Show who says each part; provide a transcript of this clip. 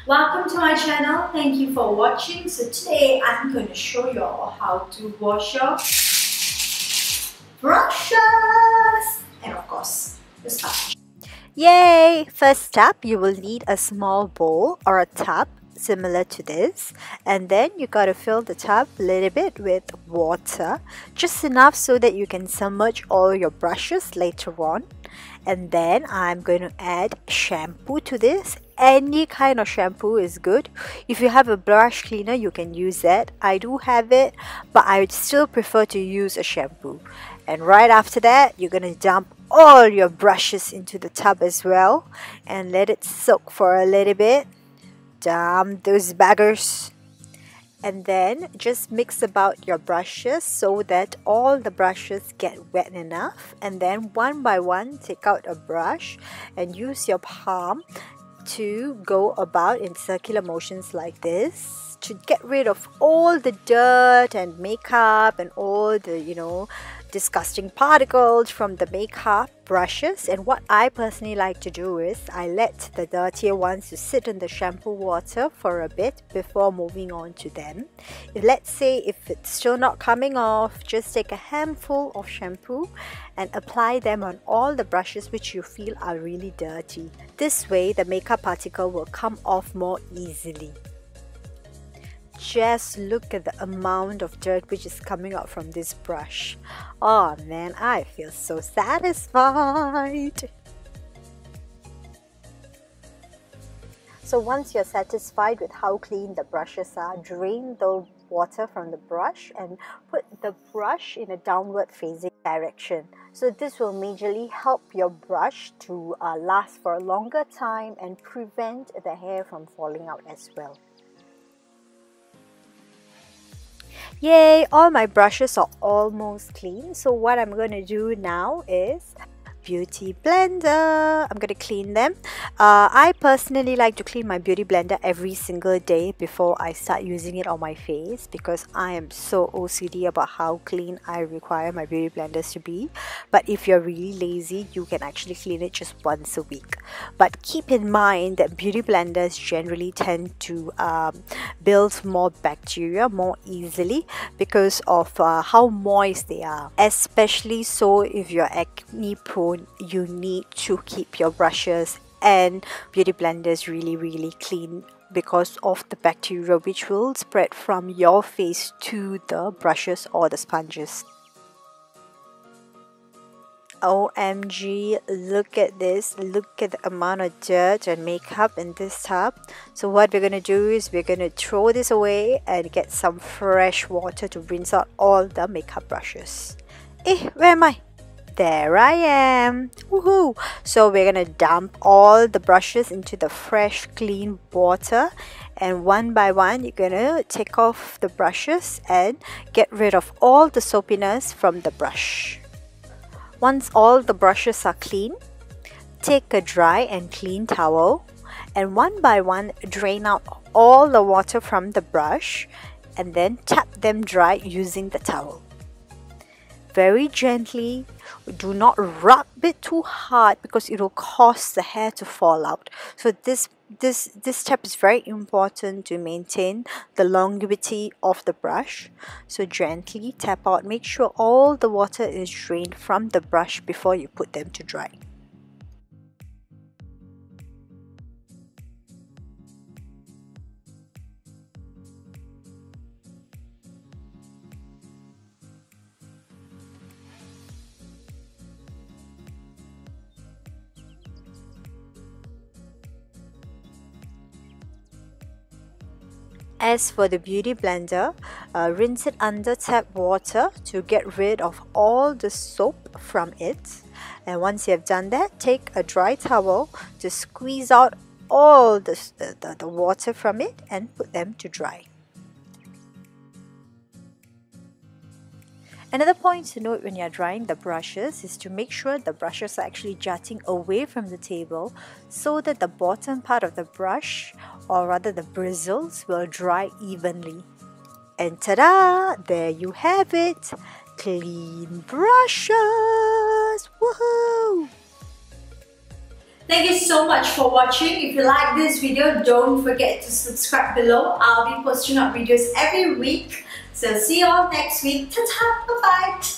Speaker 1: Welcome to my channel. Thank you for watching. So today I'm going to show you all how to wash your brushes and of course the sponge.
Speaker 2: Yay! First step, you will need a small bowl or a tub similar to this, and then you gotta fill the tub a little bit with water, just enough so that you can submerge all your brushes later on. And then I'm going to add shampoo to this. Any kind of shampoo is good. If you have a brush cleaner, you can use that. I do have it, but I would still prefer to use a shampoo. And right after that, you're going to dump all your brushes into the tub as well and let it soak for a little bit. Dump those baggers. And then just mix about your brushes so that all the brushes get wet enough, and then one by one take out a brush and use your palm to go about in circular motions like this to get rid of all the dirt and makeup and all the disgusting particles from the makeup brushes. And what I personally like to do is I let the dirtier ones to sit in the shampoo water for a bit before moving on to them. Let's say if it's still not coming off, just take a handful of shampoo and apply them on all the brushes which you feel are really dirty. This way the makeup particle will come off more easily. Just look at the amount of dirt which is coming out from this brush. Oh man, I feel so satisfied. So once you're satisfied with how clean the brushes are, drain the water from the brush and put the brush in a downward facing direction. So this will majorly help your brush to last for a longer time and prevent the hair from falling out as well. Yay! All my brushes are almost clean. So what I'm going to do now is Beauty blender. I'm going to clean them. I personally like to clean my beauty blender every single day before I start using it on my face because I am so OCD about how clean I require my beauty blenders to be. But if you're really lazy, you can actually clean it just once a week. But keep in mind that beauty blenders generally tend to build more bacteria more easily because of how moist they are. Especially so if you're acne prone, you need to keep your brushes and beauty blenders really clean because of the bacteria which will spread from your face to the brushes or the sponges. OMG, look at this. Look at the amount of dirt and makeup in this tub. So what we're going to do is we're going to throw this away and get some fresh water to rinse out all the makeup brushes. Where am I? There I am. Woohoo! So we're going to dump all the brushes into the fresh clean water, and one by one you're going to take off the brushes and get rid of all the soapiness from the brush. Once all the brushes are clean, take a dry and clean towel and one by one drain out all the water from the brush and then tap them dry using the towel. Very gently, do not rub it too hard because it will cause the hair to fall out. So this step is very important to maintain the longevity of the brush. So gently tap out, make sure all the water is drained from the brush before you put them to dry. As for the beauty blender, rinse it under tap water to get rid of all the soap from it. And once you have done that, take a dry towel to squeeze out all the water from it and put them to dry. Another point to note when you're drying the brushes is to make sure the brushes are actually jutting away from the table so that the bottom part of the brush, or rather the bristles, will dry evenly. And ta-da! There you have it! Clean brushes! Woohoo!
Speaker 1: Thank you so much for watching. If you like this video, don't forget to subscribe below. I'll be posting up videos every week. So see you all next week. Ta-ta, bye-bye.